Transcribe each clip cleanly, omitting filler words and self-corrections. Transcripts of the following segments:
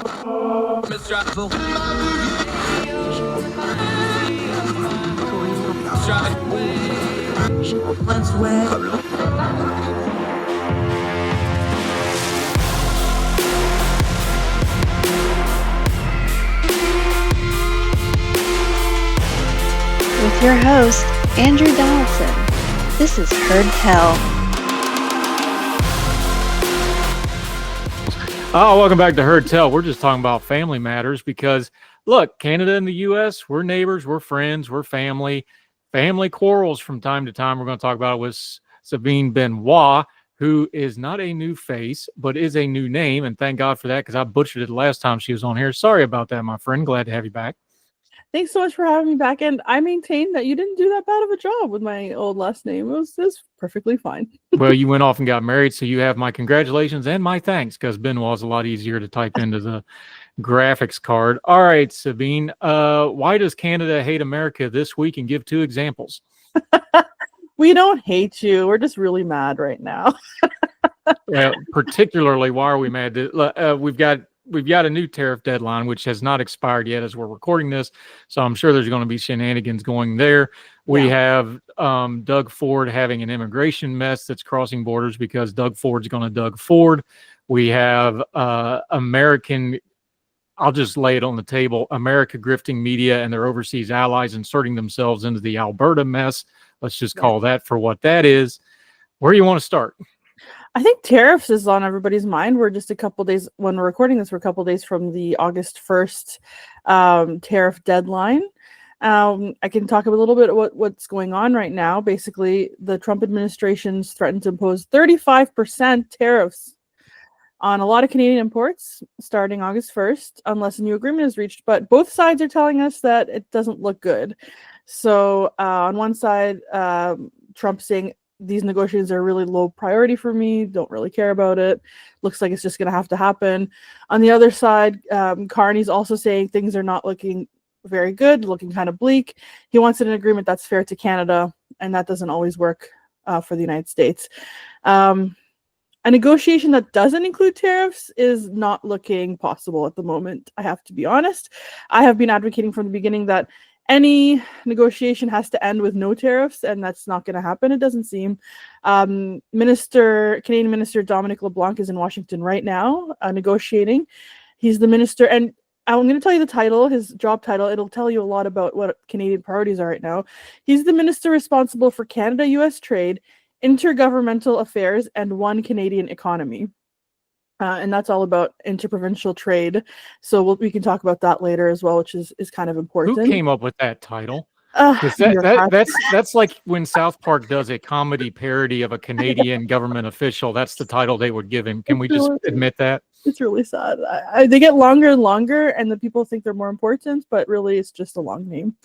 With your host, Andrew Donaldson. This is Heard Tell. Oh, welcome back to Heard Tell. We're just talking about family matters because, look, Canada and the U.S., we're neighbors, we're friends, we're family. Family quarrels from time to time. We're going to talk about it with Sabine Benoit, who is not a new face, but is a new name. And thank God for that, because I butchered it the last time she was on here. Sorry about that, my friend. Glad to have you back. Thanks so much for having me back. And I maintain that you didn't do that bad of a job with my old last name. It was perfectly fine. Well, you went off and got married, so you have my congratulations and my thanks, because Benoit's a lot easier to type into the graphics card. All right, Sabine, why does Canada hate America this week? And give 2 examples. We don't hate you. We're just really mad right now. Particularly, why are we mad? We've got a new tariff deadline, which has not expired yet as we're recording this. So I'm sure there's going to be shenanigans going there. We have Doug Ford having an immigration mess that's crossing borders because Doug Ford's going to Doug Ford. We have American, I'll just lay it on the table, America grifting media and their overseas allies inserting themselves into the Alberta mess. Let's just call that for what that is. Where do you want to start? I think tariffs is on everybody's mind. We're just a couple days, when we're recording this, we're a couple days from the August 1st tariff deadline. I can talk a little bit about what's going on right now. Basically, the Trump administration's threatened to impose 35% tariffs on a lot of Canadian imports starting August 1st, unless a new agreement is reached. But both sides are telling us that it doesn't look good. So on one side, Trump saying, these negotiations are really low priority for me, don't really care about it. Looks like it's just going to have to happen. On the other side, Carney's also saying things are not looking very good, looking kind of bleak. He wants an agreement that's fair to Canada, and that doesn't always work for the United States. A negotiation that doesn't include tariffs is not looking possible at the moment, I have to be honest. I have been advocating from the beginning that any negotiation has to end with no tariffs, and that's not going to happen, it doesn't seem. Canadian Minister Dominic LeBlanc is in Washington right now negotiating. He's the minister, and I'm going to tell you the title, his job title. It'll tell you a lot about what Canadian priorities are right now. He's the minister responsible for Canada-US trade, intergovernmental affairs, and One Canadian economy. And that's all about interprovincial trade. So we can talk about that later as well, which is kind of important. Who came up with that title? That's like when South Park does a comedy parody of a Canadian government official. That's the title they would give him. Can we just admit that? It's really sad. They get longer and longer, and the people think they're more important, but really it's just a long name.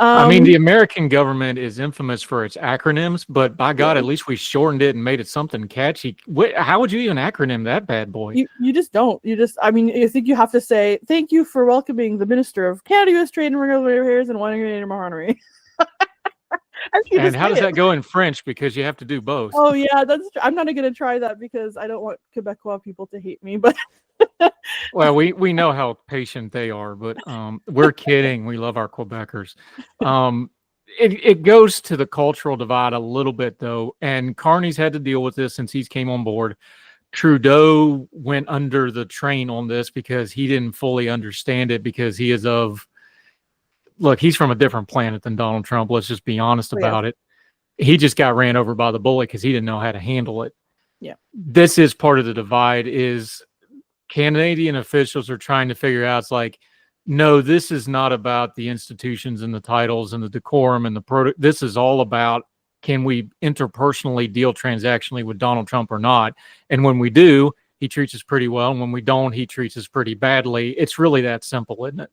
I mean, the American government is infamous for its acronyms, but by God, at least we shortened it and made it something catchy. How would you even acronym that bad boy? You just don't. I think you have to say, thank you for welcoming the Minister of Canada, U.S. Trade and Regulatory Affairs and One Canadian Monarchy. And how does that go in French? Because you have to do both. Oh, yeah, I'm not going to try that because I don't want Quebecois people to hate me, but... Well, we know how patient they are, but we're kidding. We love our Quebecers. It goes to the cultural divide a little bit, though, and Carney's had to deal with this since he's came on board. Trudeau went under the train on this because he didn't fully understand it because he is he's from a different planet than Donald Trump. Let's just be honest about it. He just got ran over by the bullet because he didn't know how to handle it. Yeah. This is part of the divide is Canadian officials are trying to figure out, it's like, no, this is not about the institutions and the titles and the decorum and this is all about, can we interpersonally deal transactionally with Donald Trump or not? And when we do, he treats us pretty well. And when we don't, he treats us pretty badly. It's really that simple, isn't it?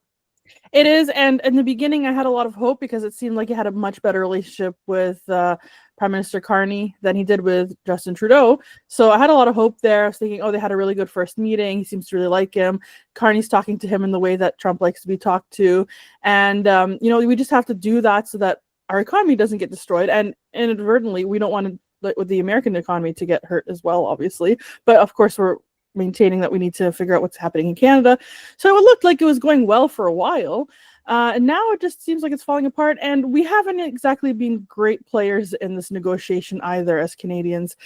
It is. And in the beginning, I had a lot of hope because it seemed like he had a much better relationship with Prime Minister Carney than he did with Justin Trudeau. So I had a lot of hope there. I was thinking, they had a really good first meeting. He seems to really like him. Carney's talking to him in the way that Trump likes to be talked to. And, we just have to do that so that our economy doesn't get destroyed. And inadvertently, we don't want the American economy to get hurt as well, obviously. But of course, we're maintaining that we need to figure out what's happening in Canada. So it looked like it was going well for a while. And now it just seems like it's falling apart. And we haven't exactly been great players in this negotiation either as Canadians.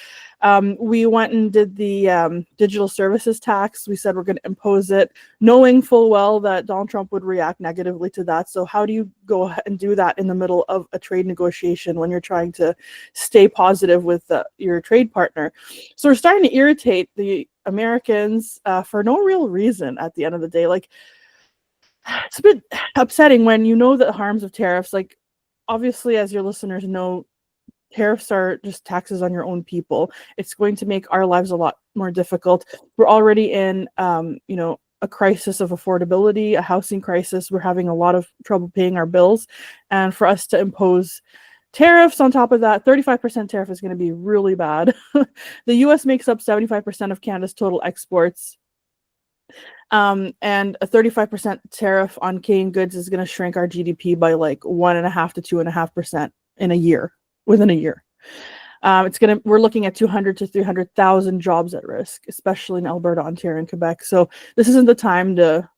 We went and did the digital services tax. We said we're going to impose it, knowing full well that Donald Trump would react negatively to that. So how do you go ahead and do that in the middle of a trade negotiation when you're trying to stay positive with your trade partner? So we're starting to irritate the Americans for no real reason at the end of the day. Like, it's a bit upsetting when you know the harms of tariffs. Like, obviously, as your listeners know, tariffs are just taxes on your own people. It's going to make our lives a lot more difficult. We're already in, a crisis of affordability, a housing crisis. We're having a lot of trouble paying our bills. And for us to impose tariffs on top of that, 35% tariff is going to be really bad. The US makes up 75% of Canada's total exports. And a 35% tariff on Canadian goods is going to shrink our GDP by like 1.5% to 2.5% in a year, within a year. We're looking at 200 to 300,000 jobs at risk, especially in Alberta, Ontario, and Quebec. So this isn't the time to,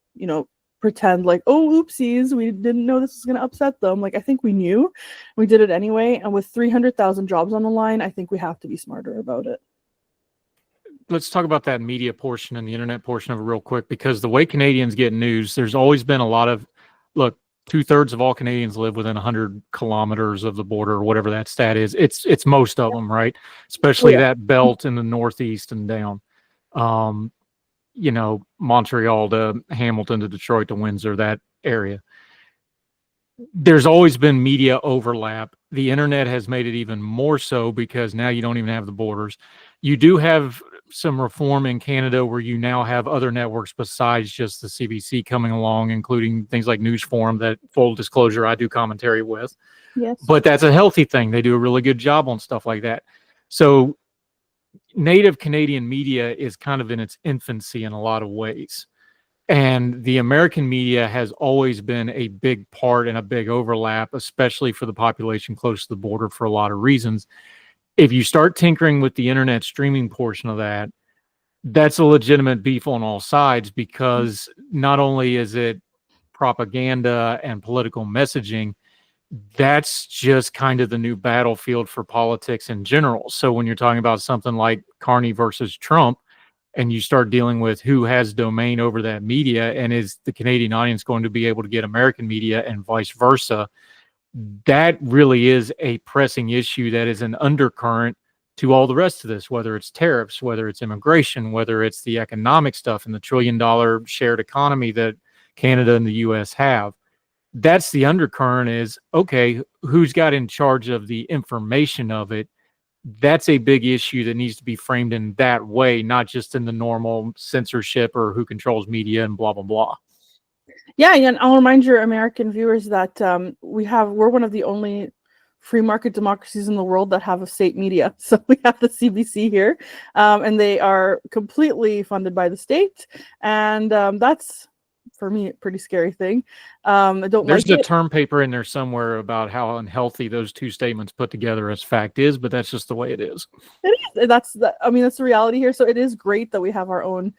pretend like, oh, oopsies, we didn't know this was going to upset them. Like, I think we knew, we did it anyway. And with 300,000 jobs on the line, I think we have to be smarter about it. Let's talk about that media portion and the internet portion of it real quick, because the way Canadians get news, there's always been a lot of, look, 2/3 of all Canadians live within 100 kilometers of the border, or whatever that stat is. It's most of them, right? Especially that belt in the Northeast and down. Montreal to Hamilton to Detroit to Windsor, that area. There's always been media overlap. The internet has made it even more so because now you don't even have the borders. You do have some reform in Canada where you now have other networks besides just the CBC coming along, including things like News Forum that, full disclosure, I do commentary with. Yes. But that's a healthy thing. They do a really good job on stuff like that. So native Canadian media is kind of in its infancy in a lot of ways. And the American media has always been a big part and a big overlap, especially for the population close to the border for a lot of reasons. If you start tinkering with the internet streaming portion of that, that's a legitimate beef on all sides, because not only is it propaganda and political messaging, that's just kind of the new battlefield for politics in general. So when you're talking about something like Carney versus Trump, and you start dealing with who has domain over that media, and is the Canadian audience going to be able to get American media and vice versa, that really is a pressing issue that is an undercurrent to all the rest of this, whether it's tariffs, whether it's immigration, whether it's the economic stuff and the $1 trillion shared economy that Canada and the US have. That's the undercurrent is, okay, who's got in charge of the information of it? That's a big issue that needs to be framed in that way, not just in the normal censorship or who controls media and blah, blah, blah. Yeah, and I'll remind your American viewers that we're one of the only free market democracies in the world that have a state media. So we have the CBC here, and they are completely funded by the state, and that's, for me, a pretty scary thing. There's a term paper in there somewhere about how unhealthy those two statements put together as fact is, but that's just the way it is. It is. That's the reality here. So it is great that we have our own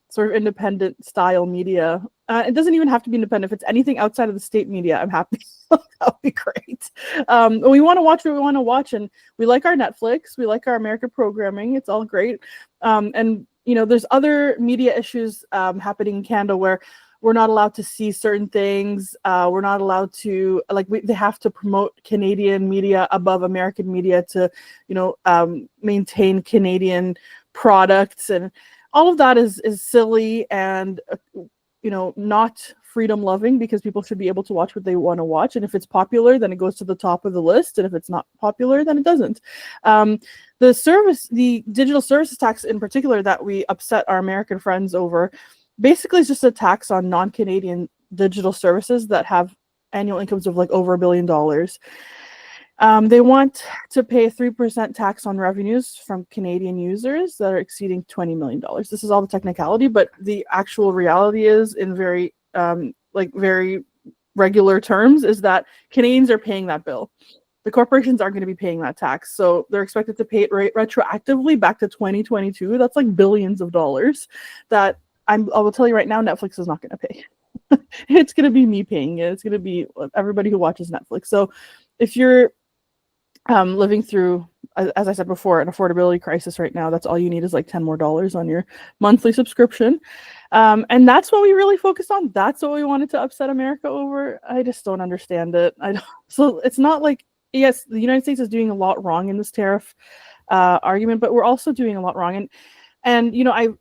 sort of independent style media. It doesn't even have to be independent. If it's anything outside of the state media, I'm happy. That would be great. We want to watch what we want to watch, and we like our Netflix. We like our American programming. It's all great. And there's other media issues happening in Canada where we're not allowed to see certain things. We're not allowed to, they have to promote Canadian media above American media to, maintain Canadian products, and all of that is silly and not freedom loving, because people should be able to watch what they want to watch, and if it's popular, then it goes to the top of the list, and if it's not popular, then it doesn't. The digital services tax in particular that we upset our American friends over basically is just a tax on non-Canadian digital services that have annual incomes of over $1 billion. They want to pay a 3% tax on revenues from Canadian users that are exceeding $20 million. This is all the technicality, but the actual reality is, in very very regular terms, is that Canadians are paying that bill. The corporations aren't going to be paying that tax. So they're expected to pay it retroactively back to 2022. That's like billions of dollars that I will tell you right now, Netflix is not going to pay. It's going to be me paying it. It's going to be everybody who watches Netflix. So if you're living through, as I said before, an affordability crisis right now, that's all you need is like $10 more on your monthly subscription. And that's what we really focused on. That's what we wanted to upset America over. I just don't understand it. So it's not like, yes, the United States is doing a lot wrong in this tariff argument, but we're also doing a lot wrong. And you know,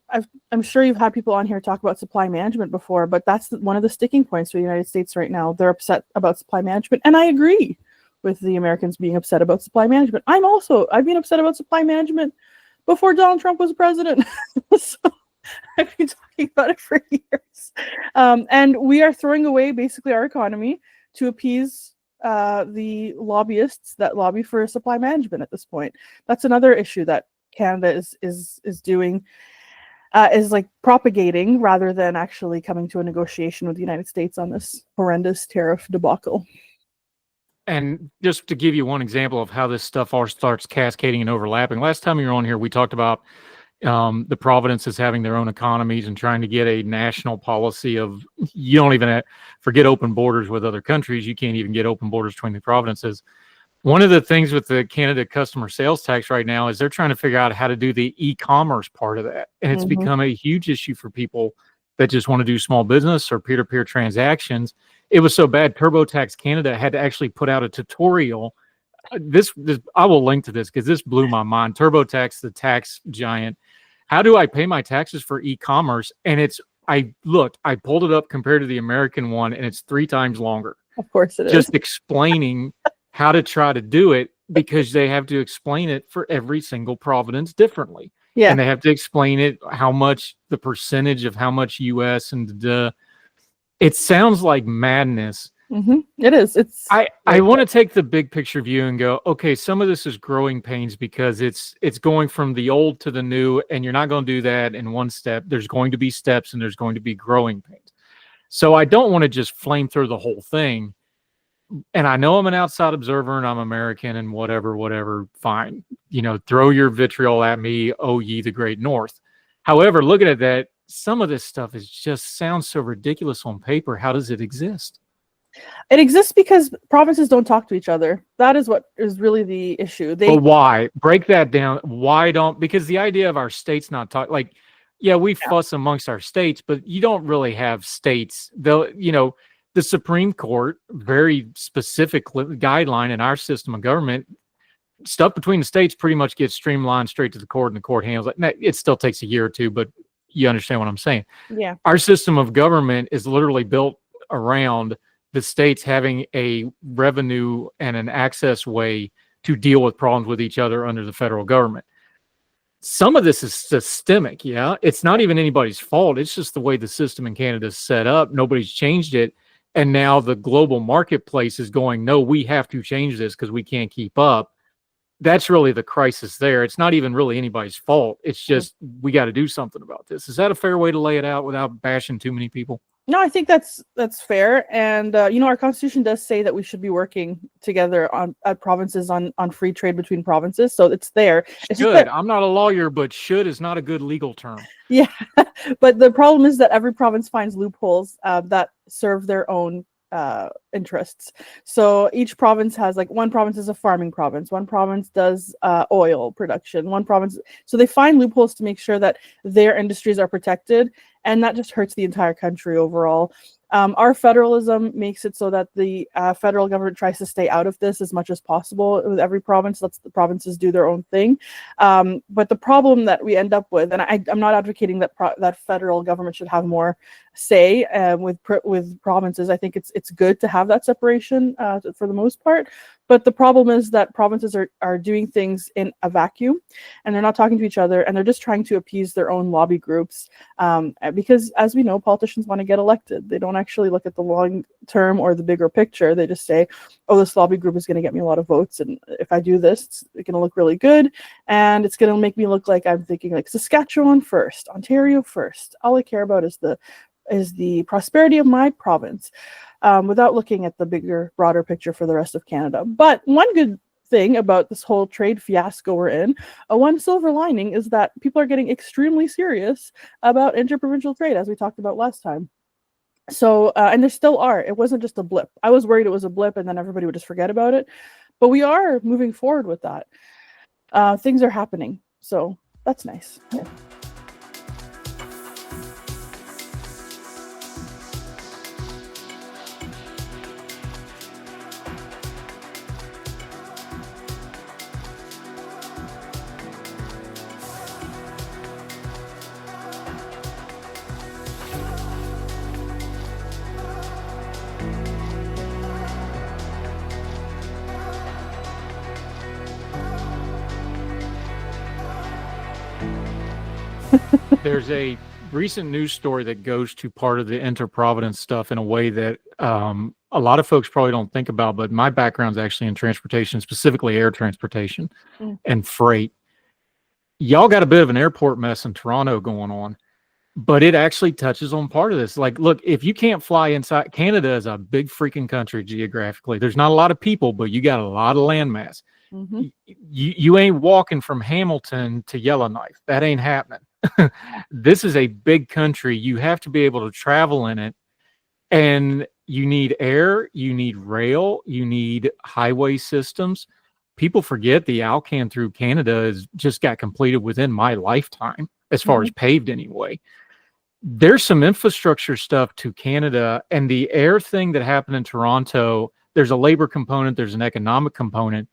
I'm sure you've had people on here talk about supply management before, but that's one of the sticking points for the United States right now. They're upset about supply management, and I agree with the Americans being upset about supply management. I've been upset about supply management before Donald Trump was president. So I've been talking about it for years. And we are throwing away basically our economy to appease the lobbyists that lobby for supply management at this point. That's another issue that Canada is doing, is like propagating rather than actually coming to a negotiation with the United States on this horrendous tariff debacle. And just to give you one example of how this stuff all starts cascading and overlapping, last time you were on here, we talked about the provinces having their own economies and trying to get a national policy of, you don't even forget open borders with other countries. You can't even get open borders between the provinces. One of the things with the Canada customer sales tax right now is they're trying to figure out how to do the e-commerce part of that. And it's become a huge issue for people that just want to do small business or peer-to-peer transactions. It was so bad, TurboTax Canada had to actually put out a tutorial. This I will link to this because this blew my mind. TurboTax, the tax giant. How do I pay my taxes for e-commerce? And I pulled it up compared to the American one, and it's 3 times longer. Of course it is. Just explaining how to try to do it, because they have to explain it for every single province differently. Yeah. And they have to explain it, how much, the percentage of how much US and it sounds like madness. It is. I want to take the big picture view and go, okay, some of this is growing pains because it's going from the old to the new, and you're not going to do that in one step. There's going to be steps, and there's going to be growing pains. So I don't want to just flame through the whole thing. And I know I'm an outside observer and I'm American and whatever, fine. You know, throw your vitriol at me, oh ye the great North. However, looking at that, some of this stuff sounds so ridiculous on paper. How does it exist? It exists because provinces don't talk to each other. That is what is really the issue. But why? Break that down. Why don't? Because the idea of our states not talk, like, yeah, we fuss amongst our states, but you don't really have states. Though, you know, the Supreme Court, very specific guideline in our system of government, stuff between the states pretty much gets streamlined straight to the court, and the court handles it. It still takes a year or two, but you understand what I'm saying. Yeah. Our system of government is literally built around the states having a revenue and an access way to deal with problems with each other under the federal government. Some of this is systemic, yeah. It's not even anybody's fault. It's just the way the system in Canada is set up. Nobody's changed it. And now the global marketplace is going, no, we have to change this because we can't keep up. That's really the crisis there. It's not even really anybody's fault. It's just, we got to do something about this. Is that a fair way to lay it out without bashing too many people? No, I think that's fair. And, you know, our constitution does say that we should be working together at provinces on free trade between provinces. So it's there. It's should. I'm not a lawyer, but should is not a good legal term. Yeah. But the problem is that every province finds loopholes that serve their own interests. So each province has, like, one province is a farming province, one province does oil production, one province. So they find loopholes to make sure that their industries are protected. And that just hurts the entire country overall. Our federalism makes it so that the federal government tries to stay out of this as much as possible with every province. Lets the provinces do their own thing. But the problem that we end up with, and I'm not advocating that that federal government should have more say with provinces. I think it's good to have that separation for the most part. But the problem is that provinces are doing things in a vacuum, and they're not talking to each other, and they're just trying to appease their own lobby groups. Because, as we know, politicians want to get elected. They don't actually look at the long term or the bigger picture. They just say, oh, this lobby group is going to get me a lot of votes, and if I do this, it's going to look really good, and it's going to make me look like I'm thinking like Saskatchewan first, Ontario first. All I care about is the is the prosperity of my province, without looking at the bigger, broader picture for the rest of Canada. But one good thing about this whole trade fiasco we're in, one silver lining, is that people are getting extremely serious about interprovincial trade, as we talked about last time. So, and there still are. It wasn't just a blip. I was worried it was a blip and then everybody would just forget about it. But we are moving forward with that. Things are happening. So that's nice. Yeah. There's a recent news story that goes to part of the inter-providence stuff in a way that a lot of folks probably don't think about, but my background's actually in transportation, specifically air transportation and freight. Y'all got a bit of an airport mess in Toronto going on, but it actually touches on part of this. Like, look, if you can't fly inside, Canada is a big freaking country geographically. There's not a lot of people, but you got a lot of landmass. You ain't walking from Hamilton to Yellowknife. That ain't happening. This is a big country. You have to be able to travel in it, and you need air, you need rail, you need highway systems. People forget the Alcan through Canada has just got completed within my lifetime, as far as paved anyway. There's some infrastructure stuff to Canada, and the air thing that happened in Toronto, there's a labor component, there's an economic component,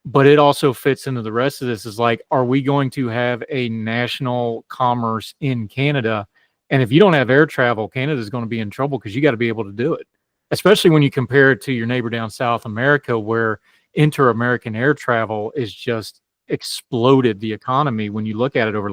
but it also fits into the rest of this. Is like, are we going to have a national commerce in Canada? And if you don't have air travel, Canada's going to be in trouble, because you got to be able to do it, especially when you compare it to your neighbor down South America, where inter-American air travel is just exploded the economy when you look at it over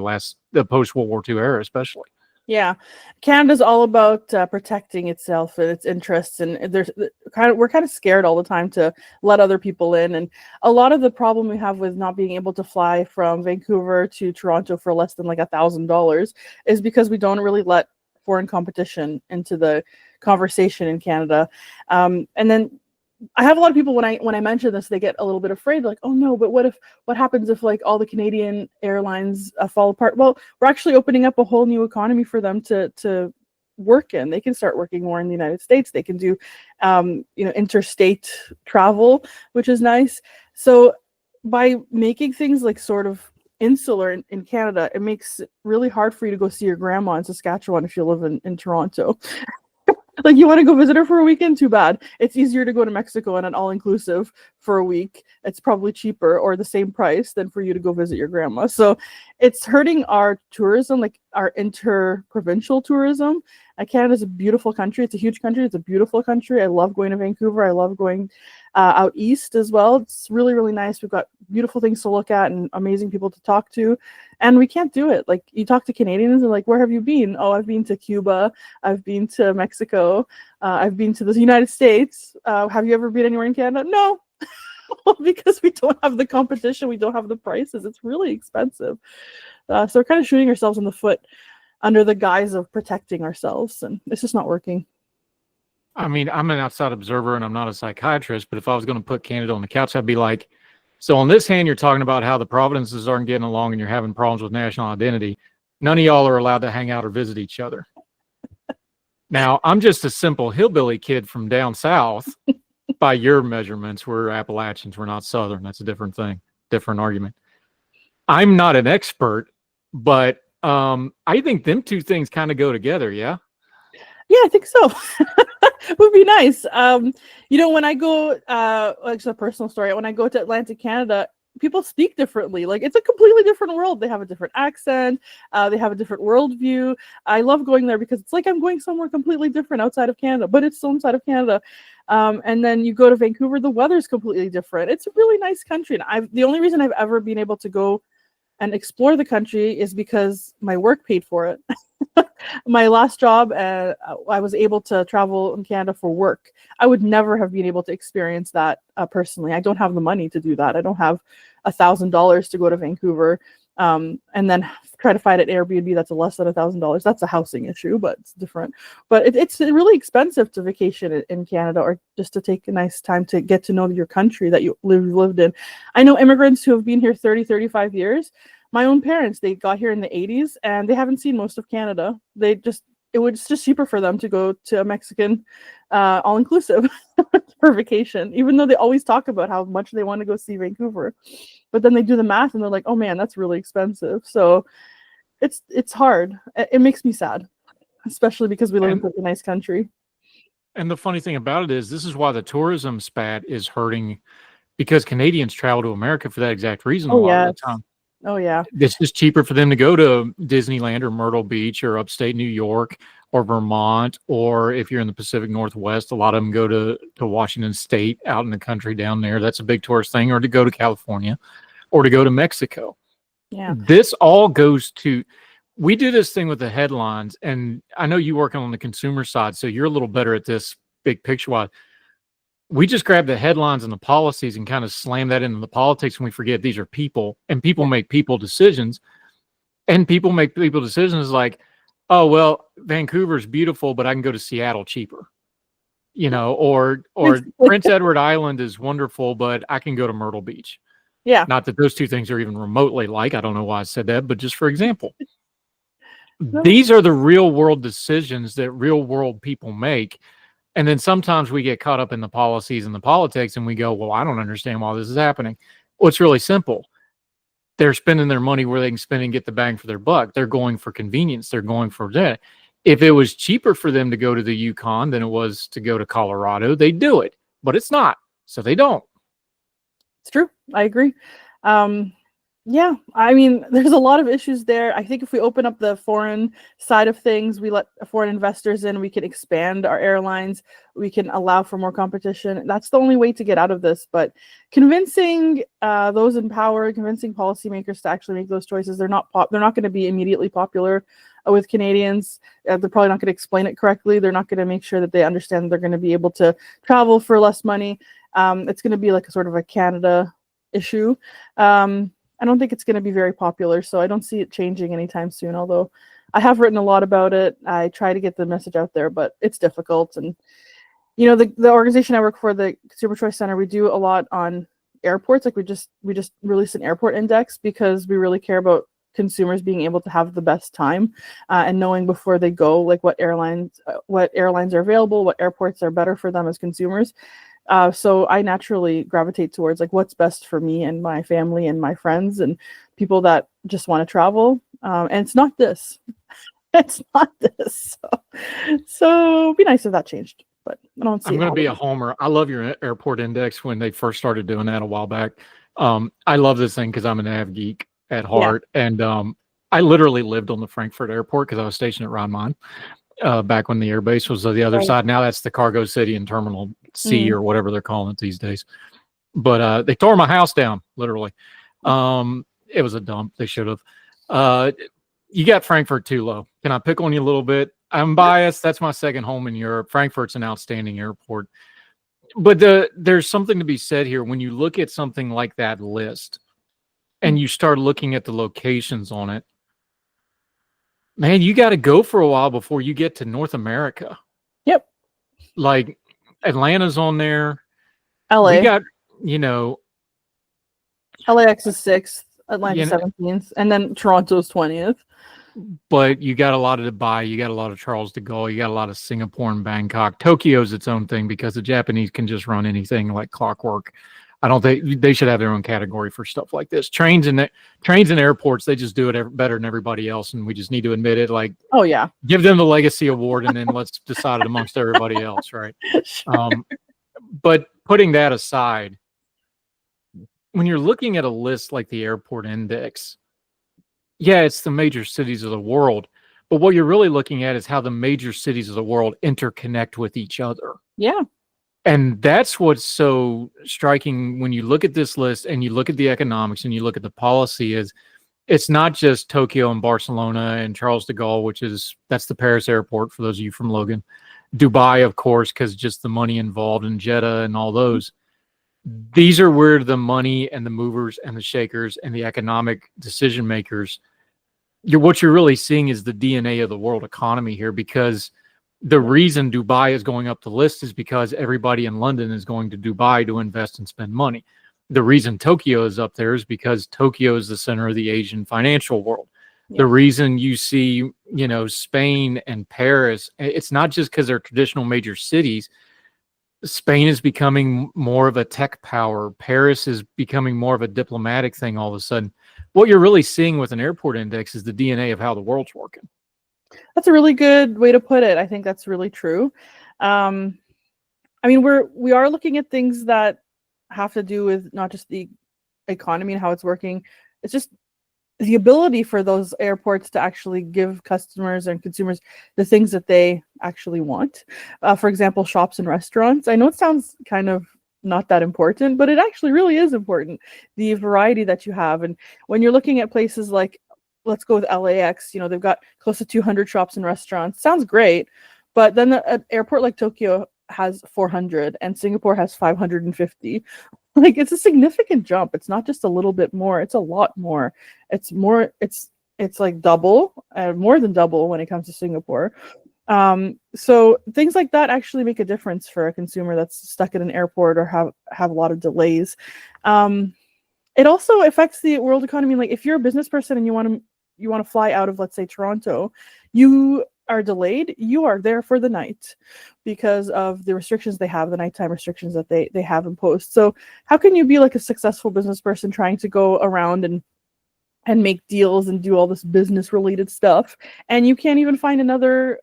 the post-World War II era, especially. Yeah, Canada's all about protecting itself and its interests, and we're kind of scared all the time to let other people in. And a lot of the problem we have with not being able to fly from Vancouver to Toronto for less than like $1,000 is because we don't really let foreign competition into the conversation in Canada. And then I have a lot of people when I mention this, they get a little bit afraid, like, oh no, but what happens if like all the Canadian airlines fall apart? Well, we're actually opening up a whole new economy for them to work in. They can start working more in the United States. They can do, interstate travel, which is nice. So by making things like sort of insular in Canada, it makes it really hard for you to go see your grandma in Saskatchewan if you live in Toronto. Like, you want to go visit her for a weekend? Too bad. It's easier to go to Mexico on an all-inclusive for a week. It's probably cheaper or the same price than for you to go visit your grandma. So it's hurting our tourism, like our inter-provincial tourism. Canada's a beautiful country. It's a huge country. It's a beautiful country. I love going to Vancouver. I love going out east as well. It's really, really nice. We've got beautiful things to look at and amazing people to talk to. And we can't do it. Like, you talk to Canadians and like, where have you been? Oh, I've been to Cuba. I've been to Mexico. I've been to the United States. Have you ever been anywhere in Canada? No. Because we don't have the competition. We don't have the prices. It's really expensive. So we're kind of shooting ourselves in the foot under the guise of protecting ourselves, and it's just not working. I mean, I'm an outside observer and I'm not a psychiatrist, but if I was going to put Canada on the couch, I'd be like, so on this hand, you're talking about how the provinces aren't getting along and you're having problems with national identity. None of y'all are allowed to hang out or visit each other. Now, I'm just a simple hillbilly kid from down south. By your measurements, we're Appalachians. We're not Southern. That's a different thing, different argument. I'm not an expert, but I think them two things kind of go together. Yeah. Yeah, I think so. It would be nice. When I go, it's a personal story. When I go to Atlantic Canada, people speak differently. Like, it's a completely different world. They have a different accent. They have a different worldview. I love going there because it's like I'm going somewhere completely different outside of Canada, but it's still inside of Canada. And then you go to Vancouver, the weather's completely different. It's a really nice country. And the only reason I've ever been able to go and explore the country is because my work paid for it. My last job, I was able to travel in Canada for work. I would never have been able to experience that personally. I don't have the money to do that. I don't have $1,000 to go to Vancouver and then try to find an Airbnb that's less than $1,000. That's a housing issue, but it's different. But it's really expensive to vacation in Canada, or just to take a nice time to get to know your country that you lived in. I know immigrants who have been here 30, 35 years. My own parents, they got here in the 80s and they haven't seen most of Canada. It's just cheaper for them to go to a Mexican all-inclusive for vacation, even though they always talk about how much they want to go see Vancouver. But then they do the math and they're like, oh man, that's really expensive. So it's hard. It makes me sad, especially because we live in such a nice country. And the funny thing about it is, this is why the tourism spat is hurting, because Canadians travel to America for that exact reason a lot of the time. Oh yeah. It's just cheaper for them to go to Disneyland or Myrtle Beach or upstate New York or Vermont, or if you're in the Pacific Northwest, a lot of them go to Washington State, out in the country down there. That's a big tourist thing, or to go to California or to go to Mexico. Yeah. This all goes to, we do this thing with the headlines, and I know you working on the consumer side, so you're a little better at this big picture wise. We just grab the headlines and the policies and kind of slam that into the politics, and we forget these are people, and people make people decisions, and people make people decisions like, oh, well, Vancouver's beautiful, but I can go to Seattle cheaper, or Prince Edward Island is wonderful, but I can go to Myrtle Beach. Yeah. Not that those two things are even remotely like, I don't know why I said that, but just for example, these are the real world decisions that real world people make. And then sometimes we get caught up in the policies and the politics and we go, well, I don't understand why this is happening. Well, it's really simple. They're spending their money where they can spend and get the bang for their buck. They're going for convenience. They're going for that. If it was cheaper for them to go to the Yukon than it was to go to Colorado, they'd do it, but it's not. So they don't. It's true. I agree. Yeah, I mean, there's a lot of issues there. I think if we open up the foreign side of things, we let foreign investors in, we can expand our airlines, we can allow for more competition. That's the only way to get out of this. But convincing those in power, convincing policymakers to actually make those choices, they're not going to be immediately popular with Canadians. They're probably not going to explain it correctly. They're not going to make sure that they understand that they're going to be able to travel for less money. It's going to be like a sort of a Canada issue. I don't think it's going to be very popular, so I don't see it changing anytime soon, although I have written a lot about it. I try to get the message out there, but it's difficult. And, the organization I work for, the Consumer Choice Center, we do a lot on airports. Like we just released an airport index because we really care about consumers being able to have the best time and knowing before they go, like what airlines are available, what airports are better for them as consumers. So I naturally gravitate towards like what's best for me and my family and my friends and people that just want to travel. And it's not this. It's not this. So it'd be nice if that changed, but I don't see. I'm going to be a homer. I love your airport index when they first started doing that a while back. I love this thing because I'm a nav geek at heart. Yeah. And I literally lived on the Frankfurt airport because I was stationed at Rhein-Main back when the air base was on the other side. Now that's the Cargo City and Terminal C or whatever they're calling it these days. But they tore my house down, literally. It was a dump. They should have. You got Frankfurt too low. Can I pick on you a little bit? I'm biased. That's my second home in Europe. Frankfurt's an outstanding airport. But there's something to be said here. When you look at something like that list and you start looking at the locations on it, man, you got to go for a while before you get to North America. Yep. Like Atlanta's on there. LA. We got, LAX is 6th, Atlanta 17th, and then Toronto's 20th. But you got a lot of Dubai, you got a lot of Charles de Gaulle, you got a lot of Singapore and Bangkok. Tokyo's its own thing because the Japanese can just run anything like clockwork. I don't think they should have their own category for stuff like this. Trains and airports, they just do it better than everybody else, and we just need to admit it. Like, oh yeah, give them the legacy award, and then let's decide it amongst everybody else, right? Sure. But putting that aside, when you're looking at a list like the airport index, yeah, it's the major cities of the world, but what you're really looking at is how the major cities of the world interconnect with each other. Yeah. And that's what's so striking when you look at this list and you look at the economics and you look at the policy is it's not just Tokyo and Barcelona and Charles de Gaulle, that's the Paris airport for those of you from Logan. Dubai, of course, because just the money involved in Jeddah and all those. these are where the money and the movers and the shakers and the economic decision makers, what you're really seeing is the DNA of the world economy here, because the reason Dubai is going up the list is because everybody in London is going to Dubai to invest and spend money. The reason Tokyo is up there is because Tokyo is the center of the Asian financial world. The reason you see, Spain and Paris, it's not just because they're traditional major cities. Spain is becoming more of a tech power. Paris is becoming more of a diplomatic thing all of a sudden. What you're really seeing with an airport index is the DNA of how the world's working. That's a really good way to put it. I think that's really true. We are looking at things that have to do with not just the economy and how it's working. It's just the ability for those airports to actually give customers and consumers the things that they actually want. For example, shops and restaurants. I know it sounds kind of not that important, but it actually really is important. The variety that you have. And when you're looking at places like, let's go with LAX, they've got close to 200 shops and restaurants. Sounds great. But then an airport like Tokyo has 400 and Singapore has 550. Like, it's a significant jump. It's not just a little bit more, it's a lot more. It's like double, more than double when it comes to Singapore. So things like that actually make a difference for a consumer that's stuck at an airport or have a lot of delays. It also affects the world economy. Like, if you're a business person and you want to fly out of, let's say, Toronto, you are delayed, you are there for the night because of the restrictions they have, the nighttime restrictions that they have imposed. So how can you be like a successful business person trying to go around and make deals and do all this business related stuff, and you can't even find another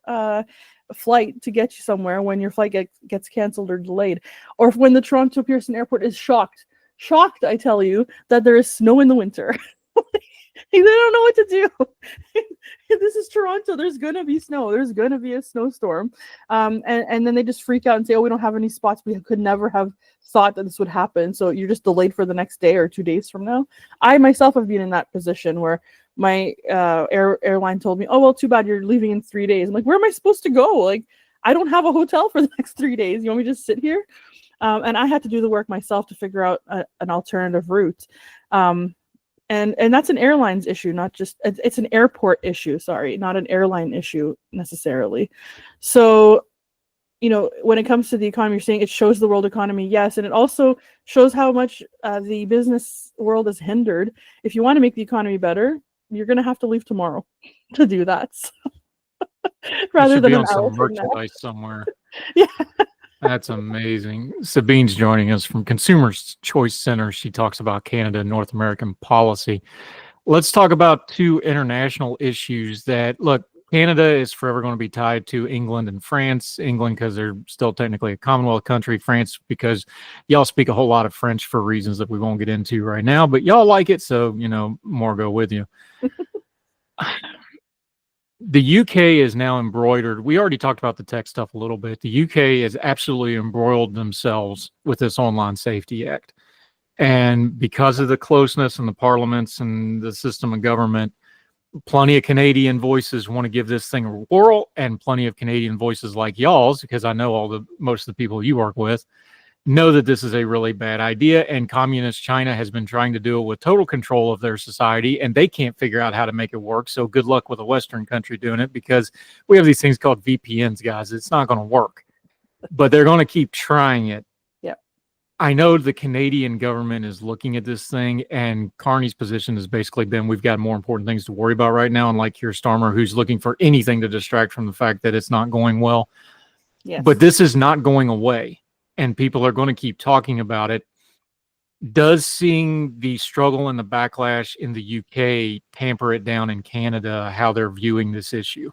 flight to get you somewhere when your flight gets canceled or delayed? Or when the Toronto Pearson Airport is shocked, I tell you, that there is snow in the winter. They don't know what to do. This is Toronto. There's going to be snow. There's going to be a snowstorm. And then they just freak out and say, oh, we don't have any spots. We could never have thought that this would happen. So you're just delayed for the next day or 2 days from now. I myself have been in that position where my airline told me, oh, well, too bad, you're leaving in 3 days. I'm like, where am I supposed to go? Like, I don't have a hotel for the next 3 days. You want me to just sit here? And I had to do the work myself to figure out an alternative route. And that's an airline's issue, not just, it's an airport issue, sorry, not an airline issue necessarily. So, when it comes to the economy, you're saying it shows the world economy, yes, and it also shows how much the business world is hindered. If you want to make the economy better, you're going to have to leave tomorrow to do that. So, rather than on some merchandise somewhere. Yeah. That's amazing. Sabine's joining us from Consumers Choice Center. She talks about Canada and North American policy. Let's talk about two international issues that, look, Canada is forever going to be tied to England and France. England because they're still technically a Commonwealth country. France because y'all speak a whole lot of French for reasons that we won't get into right now, but y'all like it, so, more go with you. The UK is now embroidered. We already talked about the tech stuff a little bit. The UK has absolutely embroiled themselves with this Online Safety Act. And because of the closeness in the parliaments and the system of government, plenty of Canadian voices want to give this thing a whirl, and plenty of Canadian voices like y'all's, because I know most of the people you work with, know that this is a really bad idea, and communist China has been trying to do it with total control of their society, and they can't figure out how to make it work. So good luck with a Western country doing it, because we have these things called VPNs, guys. It's not going to work, but they're going to keep trying it. Yeah. I know the Canadian government is looking at this thing, and Carney's position has basically been, we've got more important things to worry about right now, unlike Keir Starmer, who's looking for anything to distract from the fact that it's not going well. Yes. But this is not going away, and people are going to keep talking about it. Does seeing the struggle and the backlash in the UK tamper it down in Canada, how they're viewing this issue?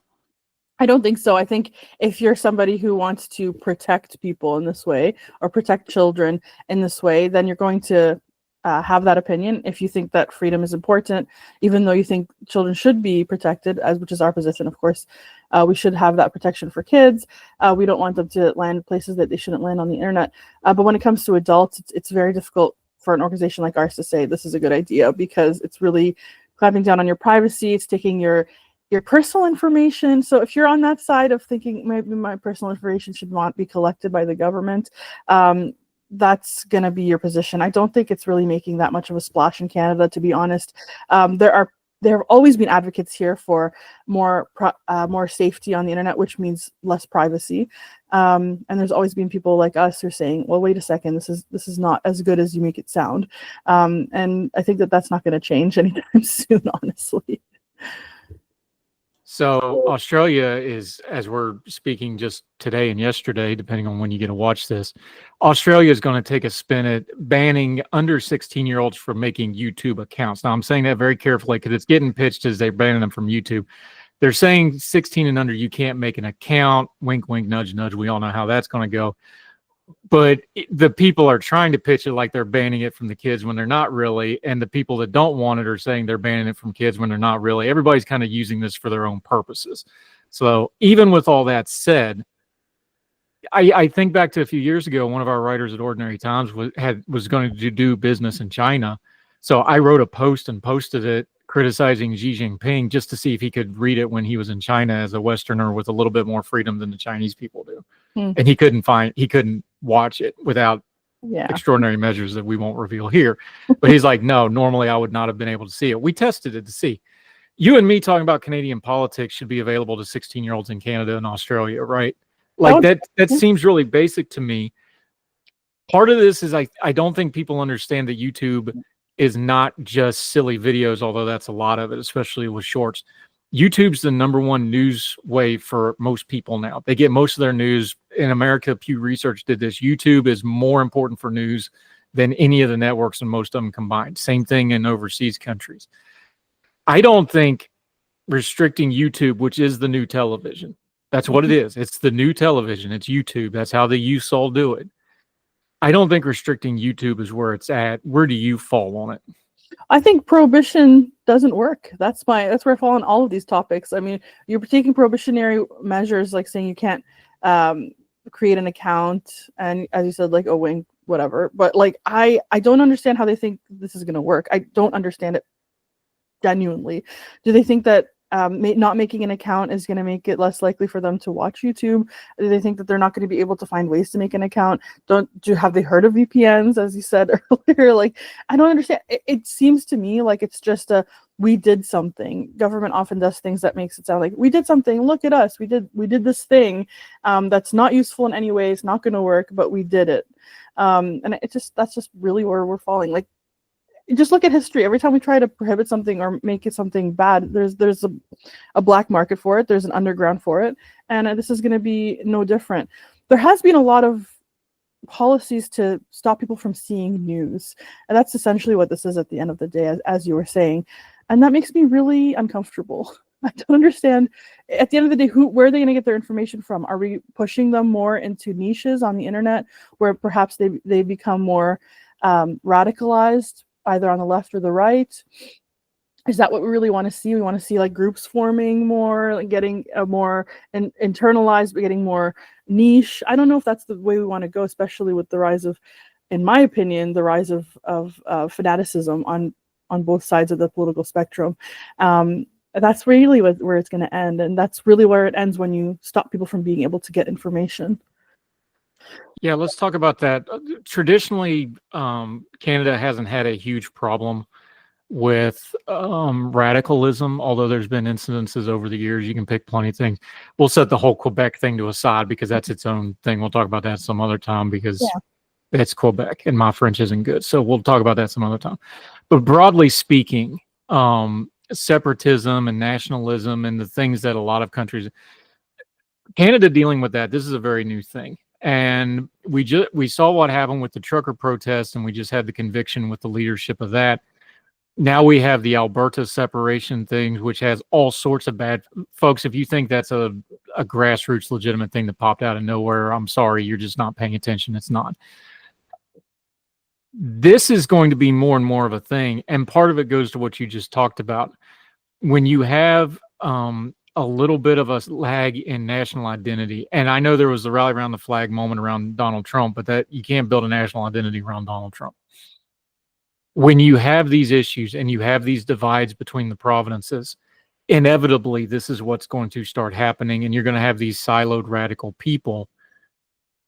I don't think so. I think if you're somebody who wants to protect people in this way or protect children in this way, then you're going to have that opinion. If you think that freedom is important, even though you think children should be protected, which is our position, of course, we should have that protection for kids. We don't want them to land places that they shouldn't land on the internet. But when it comes to adults, it's very difficult for an organization like ours to say this is a good idea, because it's really clamping down on your privacy. It's taking your personal information. So if you're on that side of thinking maybe my personal information should not be collected by the government, that's going to be your position. I don't think it's really making that much of a splash in Canada, to be honest. There have always been advocates here for more safety on the internet, which means less privacy. And there's always been people like us who are saying, well, wait a second, this is not as good as you make it sound. And I think that's not going to change anytime soon, honestly. So Australia is, as we're speaking just today and yesterday, depending on when you get to watch this, Australia is going to take a spin at banning under 16-year-olds from making YouTube accounts. Now, I'm saying that very carefully because it's getting pitched as they're banning them from YouTube. They're saying 16 and under, you can't make an account. Wink, wink, nudge, nudge. We all know how that's going to go. But the people are trying to pitch it like they're banning it from the kids when they're not really. And the people that don't want it are saying they're banning it from kids when they're not really. Everybody's kind of using this for their own purposes. So even with all that said, I think back to a few years ago, one of our writers at Ordinary Times was going to do business in China. So I wrote a post and posted it criticizing Xi Jinping just to see if he could read it when he was in China as a Westerner with a little bit more freedom than the Chinese people do. And he couldn't watch it without extraordinary measures that we won't reveal here. But he's like, no, normally I would not have been able to see it. We tested it to see. You and me talking about Canadian politics should be available to 16-year-olds in Canada and Australia, right? Like that seems really basic to me. Part of this is I don't think people understand that YouTube is not just silly videos, although that's a lot of it, especially with shorts. YouTube's the number one news way for most people now. They get most of their news in America. Pew Research did this. YouTube is more important for news than any of the networks, and most of them combined. Same thing in overseas countries. I don't think restricting YouTube, which is the new television, that's what it is. It's the new television. It's YouTube. That's how the youth all do it. I don't think restricting YouTube is where it's at. Where do you fall on it? I think prohibition doesn't work. That's where I fall on all of these topics. I mean, you're taking prohibitionary measures, like saying you can't create an account, and as you said, like a wink, whatever. But like, I don't understand how they think this is going to work. I don't understand it genuinely. Do they think that not making an account is going to make it less likely for them to watch YouTube? Do they think that they're not going to be able to find ways to make an account? Have they heard of VPNs, as you said earlier? Like, I don't understand. It seems to me like it's just we did something. Government often does things that makes it sound like we did something. Look at us. We did this thing that's not useful in any way. It's not going to work, but we did it. And that's just really where we're falling. Like, just look at history. Every time we try to prohibit something or make it something bad, there's a black market for it. There's an underground for it. And this is going to be no different. There has been a lot of policies to stop people from seeing news. And that's essentially what this is at the end of the day, as you were saying. And that makes me really uncomfortable. I don't understand. At the end of the day, where are they going to get their information from? Are we pushing them more into niches on the internet where perhaps they become more radicalized, either on the left or the right? Is that what we really want to see? We want to see like groups forming more, like getting more internalized, but getting more niche. I don't know if that's the way we want to go, especially with the rise of, in my opinion, the rise of fanaticism on both sides of the political spectrum. That's really where it's going to end. And that's really where it ends when you stop people from being able to get information. Yeah, let's talk about that. Traditionally, Canada hasn't had a huge problem with radicalism, although there's been incidences over the years. You can pick plenty of things. We'll set the whole Quebec thing to aside because that's its own thing. We'll talk about that some other time because it's Quebec and my French isn't good. So we'll talk about that some other time. But broadly speaking, separatism and nationalism and the things that a lot of countries, Canada dealing with that, this is a very new thing. And we saw what happened with the trucker protest, and we just had the conviction with the leadership of that. Now we have the Alberta separation thing, which has all sorts of bad folks. If you think that's a grassroots legitimate thing that popped out of nowhere, I'm sorry, you're just not paying attention. It's not. This is going to be more and more of a thing. And part of it goes to what you just talked about. When you have a little bit of a lag in national identity. And I know there was the rally around the flag moment around Donald Trump, but that you can't build a national identity around Donald Trump. When you have these issues and you have these divides between the provinces, inevitably this is what's going to start happening. And you're going to have these siloed radical people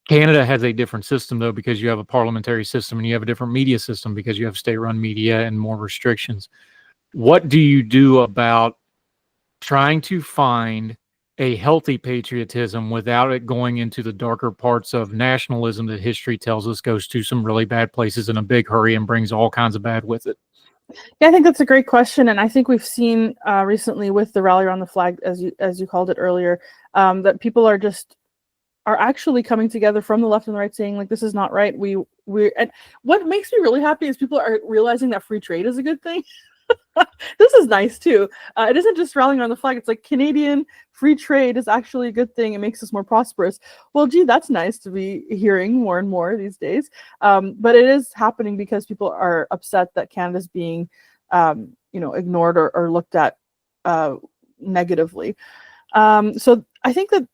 Canada has a different system, though, because you have a parliamentary system and you have a different media system because you have state-run media and more restrictions. What do you do about trying to find a healthy patriotism without it going into the darker parts of nationalism that history tells us goes to some really bad places in a big hurry and brings all kinds of bad with it? Yeah, I think that's a great question, and I think we've seen recently with the rally around the flag, as you called it earlier, that people are actually coming together from the left and the right, saying like, this is not right. And what makes me really happy is people are realizing that free trade is a good thing. This is nice too. It isn't just rallying on the flag. It's like Canadian free trade is actually a good thing. It makes us more prosperous. Well, gee, that's nice to be hearing more and more these days. But it is happening because people are upset that Canada's being, ignored or looked at negatively. So I think that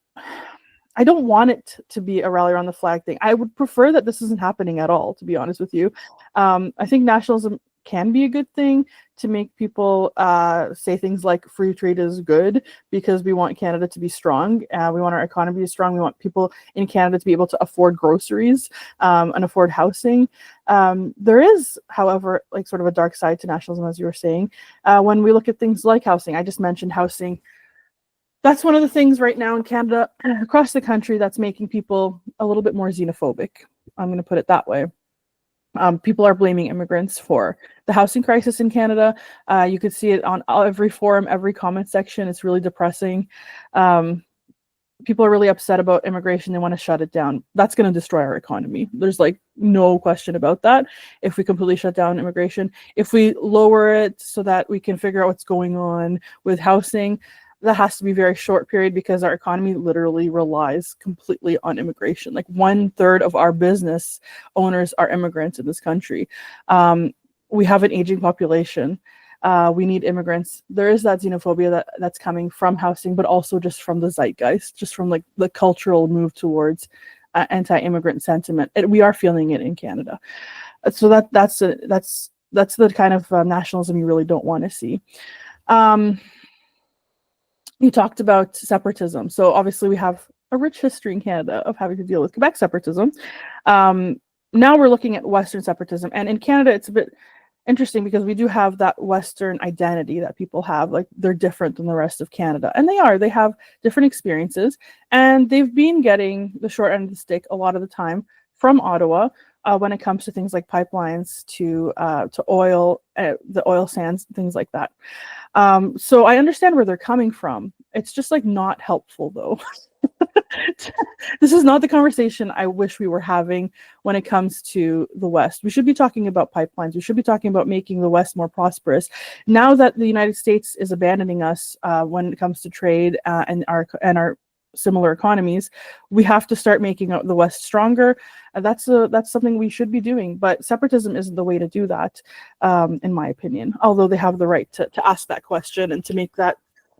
I don't want it to be a rally around the flag thing. I would prefer that this isn't happening at all, to be honest with you. I think nationalism can be a good thing to make people say things like free trade is good because we want Canada to be strong. We want our economy to be strong. We want people in Canada to be able to afford groceries and afford housing. There is, however, like sort of a dark side to nationalism, as you were saying. When we look at things like housing, I just mentioned housing. That's one of the things right now in Canada, across the country, that's making people a little bit more xenophobic. I'm going to put it that way. People are blaming immigrants for the housing crisis in Canada. You could see it on every forum, every comment section. It's really depressing. People are really upset about immigration. They want to shut it down. That's going to destroy our economy. There's like no question about that. If we completely shut down immigration, if we lower it so that we can figure out what's going on with housing, that has to be a very short period because our economy literally relies completely on immigration. Like 1/3 of our business owners are immigrants in this country. We have an aging population. We need immigrants. There is that xenophobia that's coming from housing, but also just from the zeitgeist, just from like the cultural move towards anti-immigrant sentiment. And we are feeling it in Canada. So that's the kind of nationalism you really don't want to see. You talked about separatism. So obviously we have a rich history in Canada of having to deal with Quebec separatism. Now we're looking at Western separatism. And in Canada, it's a bit interesting because we do have that Western identity that people have. Like they're different than the rest of Canada. And they have different experiences. And they've been getting the short end of the stick a lot of the time from Ottawa when it comes to things like pipelines to oil, the oil sands, things like that. So I understand where they're coming from. It's just like not helpful though. This is not the conversation I wish we were having when it comes to the West. We should be talking about pipelines. We should be talking about making the West more prosperous. Now that the United States is abandoning us when it comes to trade and our similar economies, we have to start making the West stronger. That's something we should be doing. But separatism isn't the way to do that, in my opinion. Although they have the right to ask that question and to make that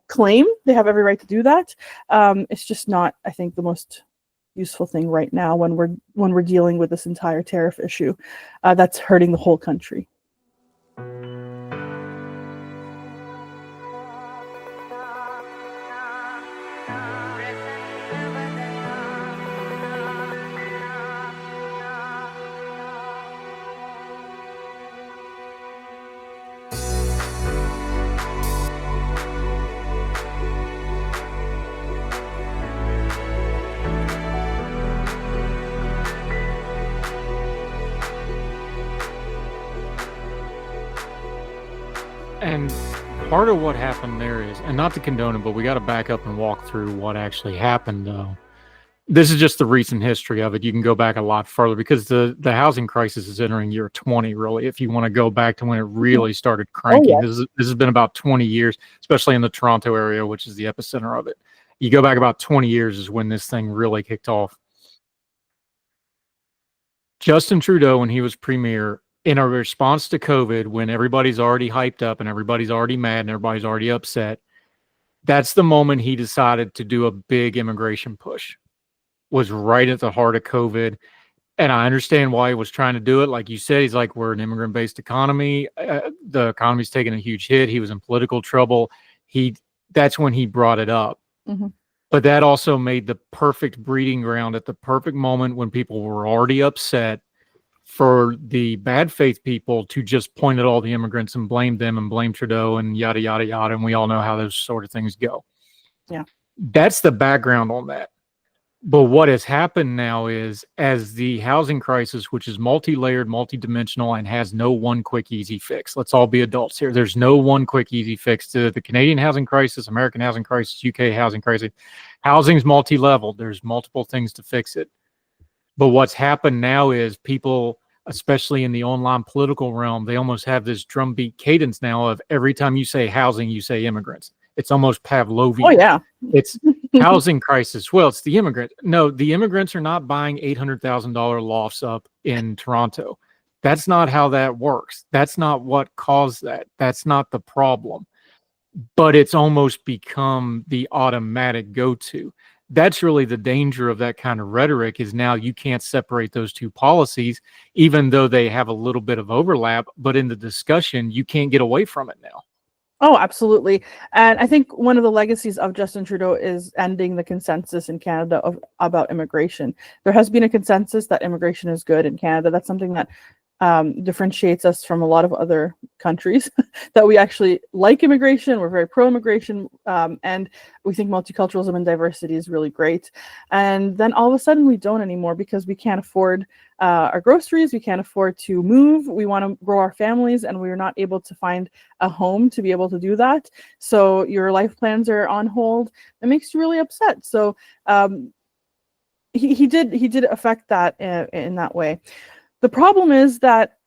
claim, they have every right to do that. It's just not, I think, the most useful thing right now when we're dealing with this entire tariff issue that's hurting the whole country. And part of what happened there is, and not to condone it, but we got to back up and walk through what actually happened, though. This is just the recent history of it. You can go back a lot further because the housing crisis is entering year 20, really, if you want to go back to when it really started cranking. Oh, yeah. This has been about 20 years, especially in the Toronto area, which is the epicenter of it. You go back about 20 years is when this thing really kicked off. Justin Trudeau, when he was premier, in a response to COVID, when everybody's already hyped up and everybody's already mad and everybody's already upset, that's the moment he decided to do a big immigration push. Was right at the heart of COVID. And I understand why he was trying to do it. Like you said, he's like, we're an immigrant-based economy. The economy's taking a huge hit. He was in political trouble. That's when he brought it up. Mm-hmm. But that also made the perfect breeding ground at the perfect moment when people were already upset for the bad faith people to just point at all the immigrants and blame them and blame Trudeau and yada, yada, yada. And we all know how those sort of things go. Yeah. That's the background on that. But what has happened now is, as the housing crisis, which is multi-layered, multi-dimensional, and has no one quick, easy fix. Let's all be adults here. There's no one quick, easy fix to the Canadian housing crisis, American housing crisis, UK housing crisis. Housing's multi-level. There's multiple things to fix it. But what's happened now is people, especially in the online political realm, they almost have this drumbeat cadence now of every time you say housing, you say immigrants. It's almost Pavlovian. Oh, yeah. It's housing crisis. Well, it's the immigrant. No, the immigrants are not buying $800,000 lofts up in Toronto. That's not how that works. That's not what caused that. That's not the problem. But it's almost become the automatic go-to. That's really the danger of that kind of rhetoric, is now you can't separate those two policies, even though they have a little bit of overlap. But in the discussion, you can't get away from it now. Oh, absolutely. And I think one of the legacies of Justin Trudeau is ending the consensus in Canada about immigration. There has been a consensus that immigration is good in Canada. That's something that differentiates us from a lot of other countries, that we actually like immigration. We're very pro-immigration, and we think multiculturalism and diversity is really great. And then all of a sudden we don't anymore, because we can't afford our groceries, we can't afford to move, we want to grow our families, and we're not able to find a home to be able to do that. So your life plans are on hold. It makes you really upset. So he did affect that in that way. The problem is that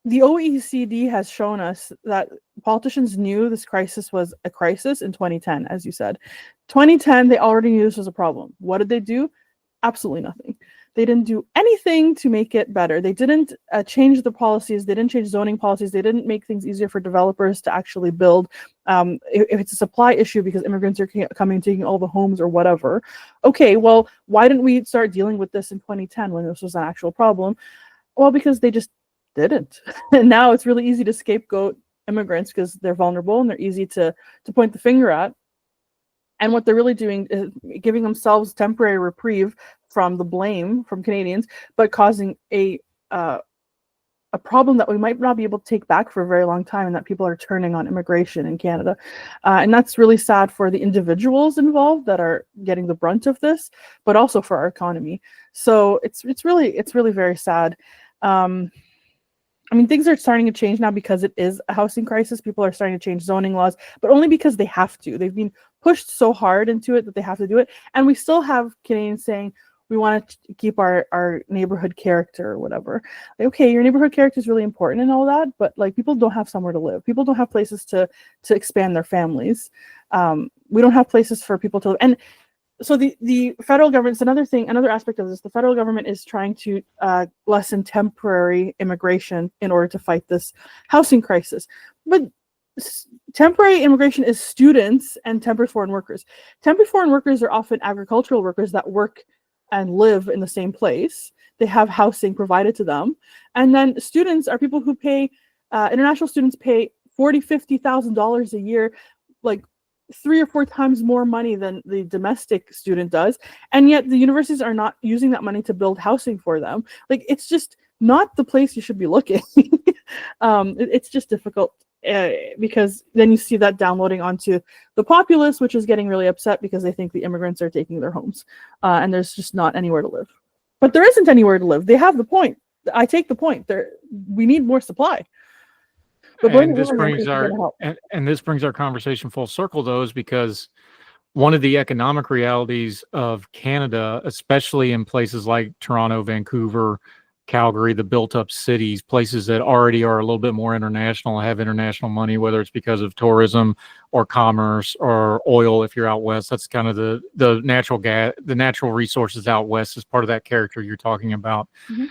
the OECD has shown us that politicians knew this crisis was a crisis in 2010, as you said. 2010, they already knew this was a problem. What did they do? Absolutely nothing. They didn't do anything to make it better. They didn't change the policies. They didn't change zoning policies. They didn't make things easier for developers to actually build. If it's a supply issue because immigrants are coming, taking all the homes or whatever. Okay, well, why didn't we start dealing with this in 2010 when this was an actual problem? Well, because they just didn't. And now it's really easy to scapegoat immigrants because they're vulnerable and they're easy to point the finger at. And what they're really doing is giving themselves temporary reprieve from the blame from Canadians, but causing a problem that we might not be able to take back for a very long time, and that people are turning on immigration in Canada. And that's really sad for the individuals involved that are getting the brunt of this, but also for our economy. So it's really very sad. I mean, things are starting to change now because it is a housing crisis. People are starting to change zoning laws, but only because they have to. They've been pushed so hard into it that they have to do it. And we still have Canadians saying, we want to keep our neighborhood character or whatever. Like, okay, your neighborhood character is really important and all that, but like, people don't have somewhere to live. People don't have places to expand their families. We don't have places for people to live. And so the federal government, another aspect of this, the federal government is trying to lessen temporary immigration in order to fight this housing crisis. But temporary immigration is students and temporary foreign workers. Temporary foreign workers are often agricultural workers that work and live in the same place. They have housing provided to them. And then students are people who pay, international students pay $40,000, $50,000 a year, like 3 or 4 times more money than the domestic student does. And yet the universities are not using that money to build housing for them. Like, it's just not the place you should be looking. It's just difficult. Because then you see that downloading onto the populace, which is getting really upset because they think the immigrants are taking their homes, and there's just not anywhere to live. But there isn't anywhere to live. They have the point. I take the point. We need more supply. But and this brings our conversation full circle, though, is because one of the economic realities of Canada, especially in places like Toronto, Vancouver, Calgary, the built-up cities, places that already are a little bit more international, have international money, whether it's because of tourism or commerce or oil. If you're out west, that's kind of the natural gas, the natural resources out west is part of that character you're talking about. Mm-hmm.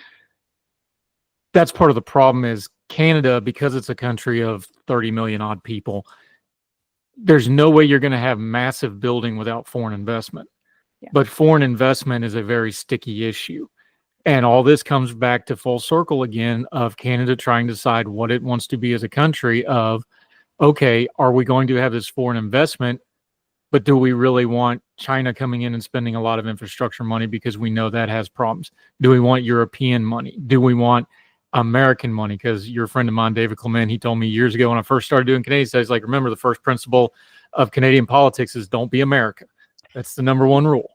That's part of the problem is Canada, because it's a country of 30 million odd people, there's no way you're going to have massive building without foreign investment. Yeah. But foreign investment is a very sticky issue. And all this comes back to full circle again of Canada trying to decide what it wants to be as a country of, okay, are we going to have this foreign investment But do we really want China coming in and spending a lot of infrastructure money because we know that has problems? Do we want European money? Do we want American money? Because your friend of mine, David Clement, he told me years ago when I first started doing Canadian studies, like, remember, the first principle of Canadian politics is don't be America. That's the number one rule.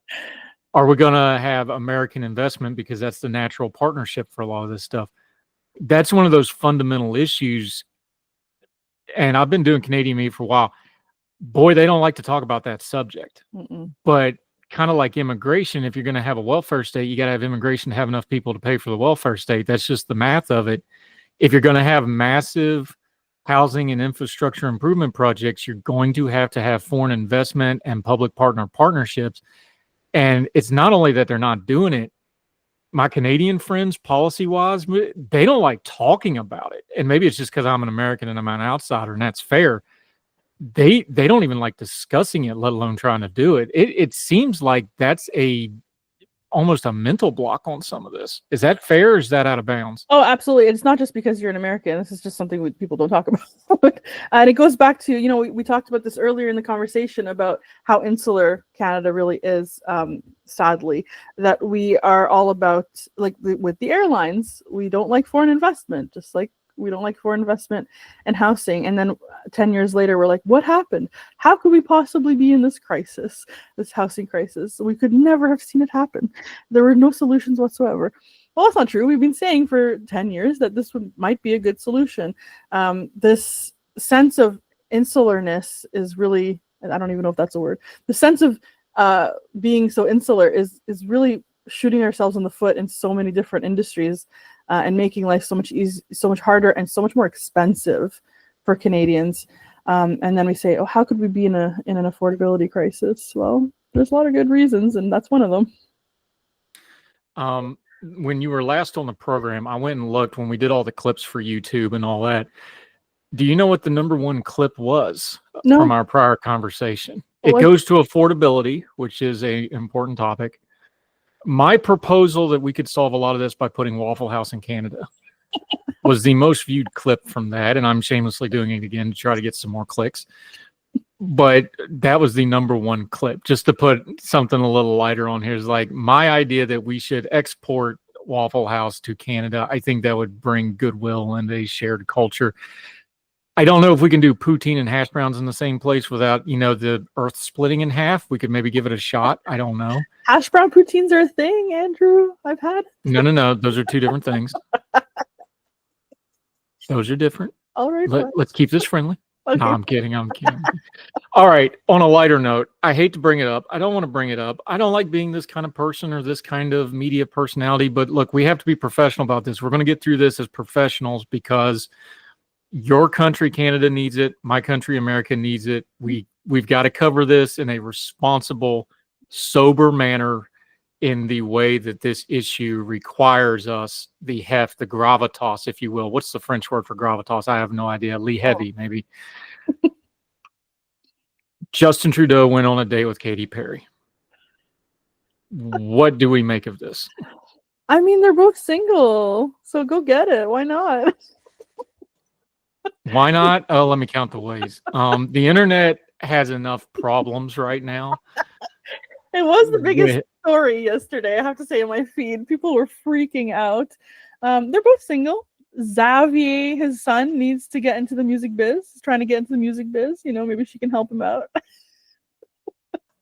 Are we going to have American investment? Because that's the natural partnership for a lot of this stuff. That's one of those fundamental issues. And I've been doing Canadian meat for a while. Boy, they don't like to talk about that subject. But kind of like immigration, if you're going to have a welfare state, you got to have immigration to have enough people to pay for the welfare state. That's just the math of it. If you're going to have massive housing and infrastructure improvement projects, you're going to have foreign investment and public partner partnerships. And it's not only that they're not doing it. My Canadian friends, policy-wise, they don't like talking about it. And maybe it's just because I'm an American and I'm an outsider, and that's fair. They don't even like discussing it, let alone trying to do it. It seems like that's almost a mental block on some of this. Is that fair, or is that out of bounds? Oh, absolutely. It's not just because you're an American. This is just something people don't talk about. And it goes back to, we talked about this earlier in the conversation about how insular Canada really is, sadly, that we are all about, like with the airlines, we don't like foreign investment, just like we don't like foreign investment and housing. And then 10 years later, we're like, what happened? How could we possibly be in this crisis, this housing crisis? We could never have seen it happen. There were no solutions whatsoever. Well, that's not true. We've been saying for 10 years that this might be a good solution. This sense of insularness is really, I don't even know if that's a word. The sense of being so insular is really shooting ourselves in the foot in so many different industries. And making life so much harder and so much more expensive for Canadians. And then we say, oh, how could we be in an affordability crisis? Well, there's a lot of good reasons, and that's one of them. When you were last on the program, I went and looked when we did all the clips for YouTube and all that. Do you know what the number one clip was from our prior conversation? It goes to affordability, which is an important topic. My proposal that we could solve a lot of this by putting Waffle House in Canada was the most viewed clip from that. And I'm shamelessly doing it again to try to get some more clicks. But that was the number one clip. Just to put something a little lighter on here is like my idea that we should export Waffle House to Canada. I think that would bring goodwill and a shared culture. I don't know if we can do poutine and hash browns in the same place without, the earth splitting in half. We could maybe give it a shot. I don't know. Hash brown poutines are a thing, Andrew. I've had. No. Those are two different things. Those are different. All right. Let's keep this friendly. Okay. No, I'm kidding. All right. On a lighter note, I hate to bring it up. I don't want to bring it up. I don't like being this kind of person or this kind of media personality. But look, we have to be professional about this. We're going to get through this as professionals because your country, Canada, needs it. My country, America, needs it. We've got to cover this in a responsible, sober manner in the way that this issue requires us, the heft, the gravitas, if you will. What's the French word for gravitas? I have no idea. Heavy, maybe. Justin Trudeau went on a date with Katy Perry. What do we make of this? I mean, they're both single, so go get it. Why not? Why not? Oh, let me count the ways. The internet has enough problems right now. It was the biggest story yesterday, I have to say, in my feed. People were freaking out. They're both single. Xavier, his son, needs to get into the music biz. He's trying to get into the music biz. Maybe she can help him out.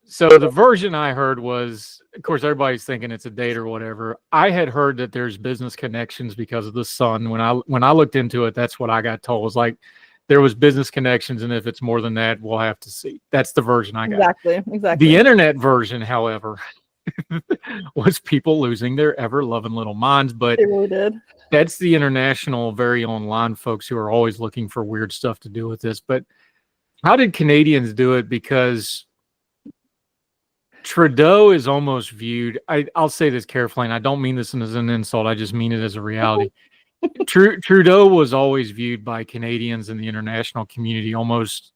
So the version I heard was, of course, everybody's thinking it's a date or whatever. I had heard that there's business connections because of the son. When I looked into it, that's what I got told. It was like there was business connections, and if it's more than that, we'll have to see. That's the version I got. Exactly. The internet version, however, was people losing their ever-loving little minds. But they really did. That's the international, very online folks who are always looking for weird stuff to do with this. But how did Canadians do it? Because Trudeau is almost viewed, I'll say this carefully, and I don't mean this as an insult, I just mean it as a reality. Trudeau was always viewed by Canadians in the international community almost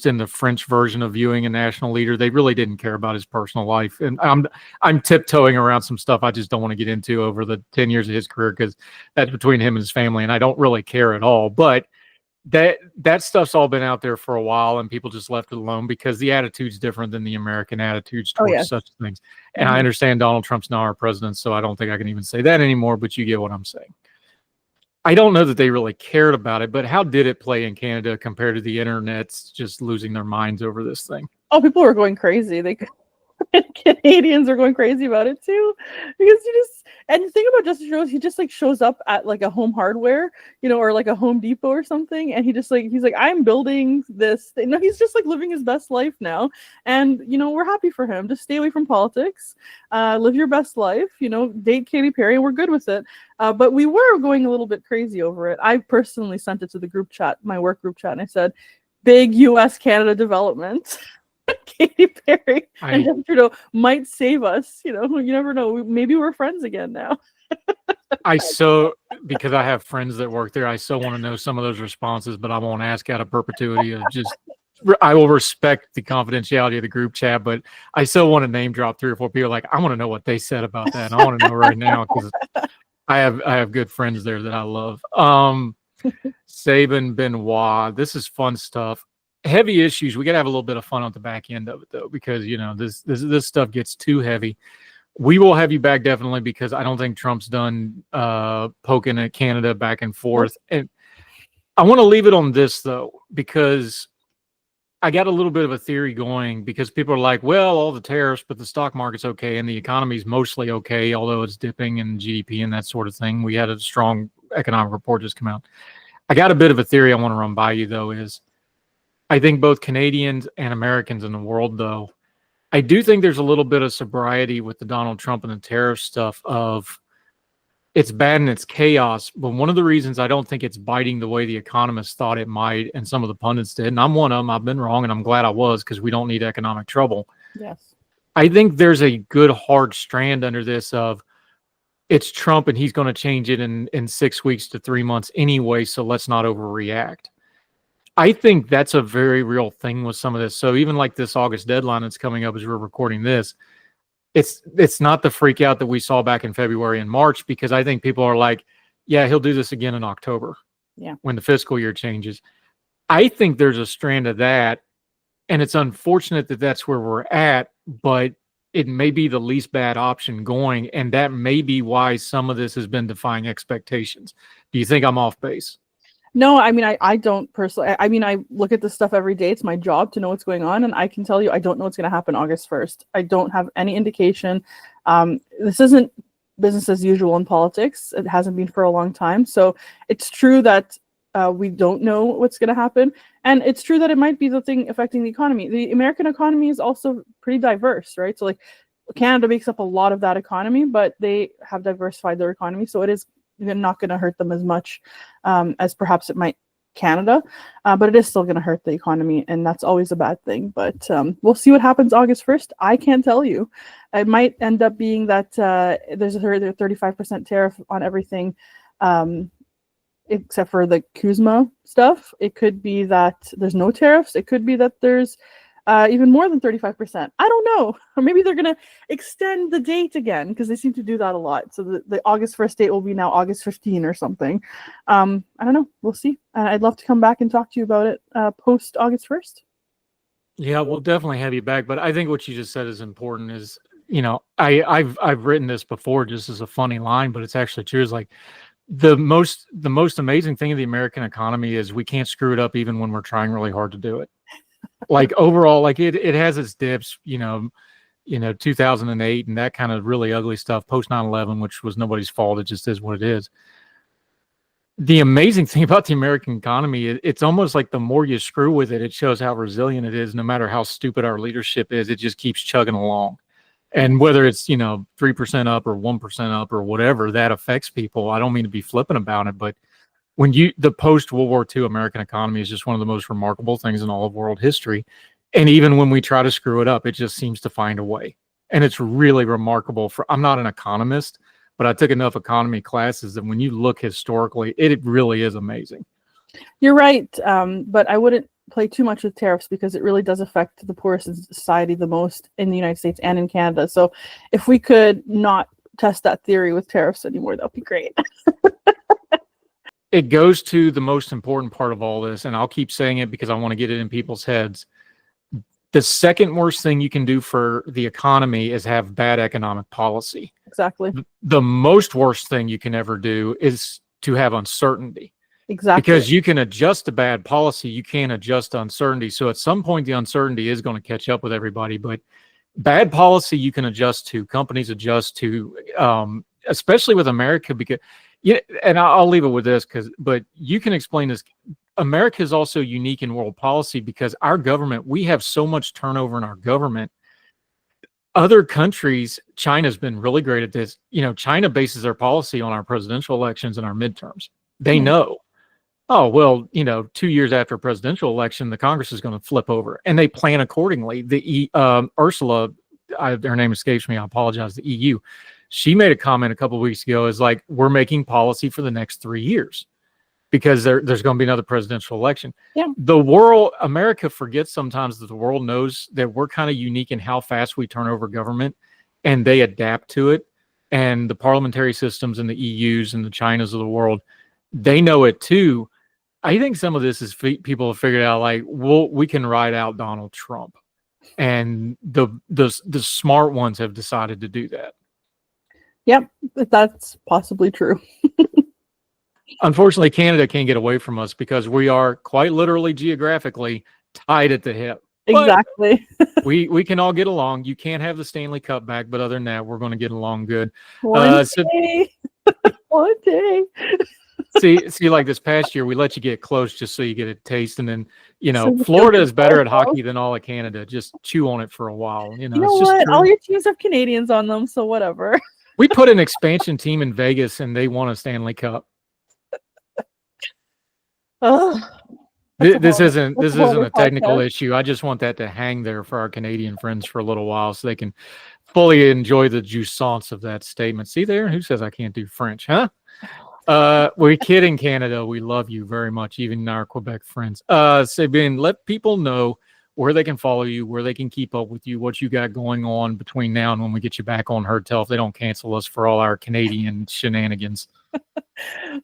in the French version of viewing a national leader. They really didn't care about his personal life. And I'm tiptoeing around some stuff I just don't want to get into over the 10 years of his career because that's between him and his family, and I don't really care at all. But that stuff's all been out there for a while, and people just left it alone because the attitude's different than the American attitudes towards such things. And I understand Donald Trump's now our president, so I don't think I can even say that anymore, but you get what I'm saying. I don't know that they really cared about it, but how did it play in Canada compared to the internet's just losing their minds over this thing? Oh, people were going crazy. Canadians are going crazy about it too, because and the thing about Justin Trudeau, he just like shows up at like a Home Hardware, or like a Home Depot or something, and he's like, I'm building this thing. No, he's just like living his best life now, and we're happy for him. Just stay away from politics, live your best life, date Katy Perry, and we're good with it. But we were going a little bit crazy over it. I personally sent it to the group chat, my work group chat, and I said, big U.S.-Canada development. Katy Perry and Justin Trudeau might save us. You never know. Maybe we're friends again now. Because I have friends that work there, I so want to know some of those responses, but I won't ask out of perpetuity. I will respect the confidentiality of the group chat, but I still want to name drop 3 or 4 people. Like, I want to know what they said about that. And I want to know right now because I have good friends there that I love. Sabin Benoit, this is fun stuff. Heavy issues. We got to have a little bit of fun on the back end of it, though, because this stuff gets too heavy. We will have you back definitely, because I don't think Trump's done poking at Canada back and forth. And I want to leave it on this, though, because I got a little bit of a theory going, because people are like, well, all the tariffs, but the stock market's okay and the economy's mostly okay, although it's dipping in GDP and that sort of thing. We had a strong economic report just come out. I got a bit of a theory I want to run by you, though, is I think both Canadians and Americans in the world, though, I do think there's a little bit of sobriety with the Donald Trump and the tariff stuff of it's bad and it's chaos. But one of the reasons I don't think it's biting the way the economists thought it might, and some of the pundits did, and I'm one of them, I've been wrong, and I'm glad I was, because we don't need economic trouble. Yes. I think there's a good hard strand under this of it's Trump and he's going to change it in 6 weeks to 3 months anyway, so let's not overreact. I think that's a very real thing with some of this. So even like this August deadline that's coming up as we're recording this, it's not the freak out that we saw back in February and March, because I think people are like, yeah, he'll do this again in October. Yeah. When the fiscal year changes. I think there's a strand of that, and it's unfortunate that that's where we're at, but it may be the least bad option going, and that may be why some of this has been defying expectations. Do you think I'm off base? No, I mean, I don't personally. I mean, I look at this stuff every day. It's my job to know what's going on. And I can tell you, I don't know what's going to happen August 1st. I don't have any indication. This isn't business as usual in politics. It hasn't been for a long time. So it's true that we don't know what's going to happen. And it's true that it might be the thing affecting the economy. The American economy is also pretty diverse, right? So like Canada makes up a lot of that economy, but they have diversified their economy. So it is not going to hurt them as much as perhaps it might Canada, but it is still going to hurt the economy, and that's always a bad thing. But we'll see what happens August 1st. I can't tell you. It might end up being that there's a 35% tariff on everything except for the Kuzma stuff. It could be that there's no tariffs. It could be that there's even more than 35%. I don't know. Or maybe they're going to extend the date again, because they seem to do that a lot. So the August 1st date will be now August 15 or something. I don't know. We'll see. And I'd love to come back and talk to you about it post August 1st. Yeah, we'll definitely have you back. But I think what you just said is important is, I've written this before just as a funny line, but it's actually true. Is like the most amazing thing of the American economy is we can't screw it up even when we're trying really hard to do it. Like overall, like it has its dips, 2008 and that kind of really ugly stuff, post 9/11, which was nobody's fault. It just is what it is. The amazing thing about the American economy, it's almost like the more you screw with it, it shows how resilient it is. No matter how stupid our leadership is, it just keeps chugging along. And whether it's, 3% up or 1% up or whatever, that affects people. I don't mean to be flippant about it, but the post-World War II American economy is just one of the most remarkable things in all of world history. And even when we try to screw it up, it just seems to find a way. And it's really remarkable. I'm not an economist, but I took enough economy classes that when you look historically, it really is amazing. You're right. But I wouldn't play too much with tariffs, because it really does affect the poorest in society the most in the United States and in Canada. So if we could not test that theory with tariffs anymore, that would be great. it goes to the most important part of all this, and I'll keep saying it because I want to get it in people's heads. The second worst thing you can do for the economy is have bad economic policy. Exactly. The most worst thing you can ever do is to have uncertainty. Exactly. Because you can adjust to bad policy, you can't adjust to uncertainty. So at some point, the uncertainty is going to catch up with everybody. But bad policy you can adjust to. Companies adjust to, especially with America. Because, and I'll leave it with this, but you can explain this. America is also unique in world policy because our government, we have so much turnover in our government. Other countries, China's been really great at this. China bases their policy on our presidential elections and our midterms. They know, oh, well, 2 years after a presidential election, the Congress is going to flip over, and they plan accordingly. The Ursula, her name escapes me, I apologize, the EU, she made a comment a couple of weeks ago, is like, we're making policy for the next 3 years. Because there's going to be another presidential election. Yeah. The world, America forgets sometimes that the world knows that we're kind of unique in how fast we turn over government, and they adapt to it. And the parliamentary systems and the EUs and the Chinas of the world, they know it too. I think some of this is people have figured out, like, well, we can ride out Donald Trump, and the smart ones have decided to do that. Yep, that's possibly true. Unfortunately, Canada can't get away from us because we are quite literally geographically tied at the hip. Exactly. we can all get along. You can't have the Stanley Cup back, but other than that, we're going to get along good. One day. One day. See, like this past year, we let you get close just so you get a taste, and then Florida is better at hockey than all of Canada. Just chew on it for a while. You know what? All your teams have Canadians on them, so whatever. We put an expansion team in Vegas, and they won a Stanley Cup. This isn't a technical issue. I just want that to hang there for our Canadian friends for a little while so they can fully enjoy the jouissance of that statement. See there? Who says I can't do French, huh? We're kidding, Canada. We love you very much, even our Quebec friends. Sabine, let people know where they can follow you, where they can keep up with you, what you got going on between now and when we get you back on Heard Tell, if they don't cancel us for all our Canadian shenanigans.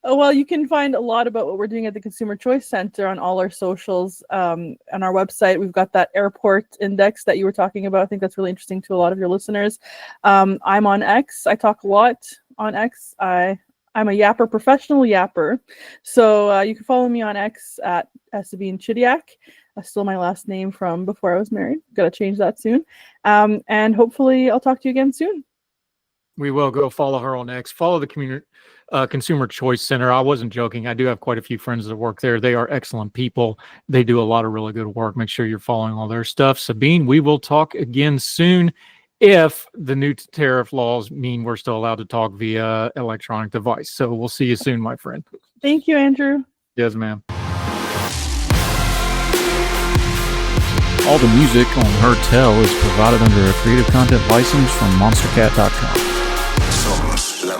Well, you can find a lot about what we're doing at the Consumer Choice Center on all our socials. On our website, we've got that airport index that you were talking about. I think that's really interesting to a lot of your listeners. I'm on X. I talk a lot on X. I'm a yapper, professional yapper. So you can follow me on X at Sabine Chidiak. That's still my last name from before I was married. Got to change that soon. And hopefully I'll talk to you again soon. We will. Go follow her on X. Follow the Consumer Choice Center. I wasn't joking. I do have quite a few friends that work there. They are excellent people. They do a lot of really good work. Make sure you're following all their stuff. Sabine, we will talk again soon if the new tariff laws mean we're still allowed to talk via electronic device. So we'll see you soon, my friend. Thank you, Andrew. Yes, ma'am. All the music on Heard Tell is provided under a Creative Content license from monstercat.com. Somos la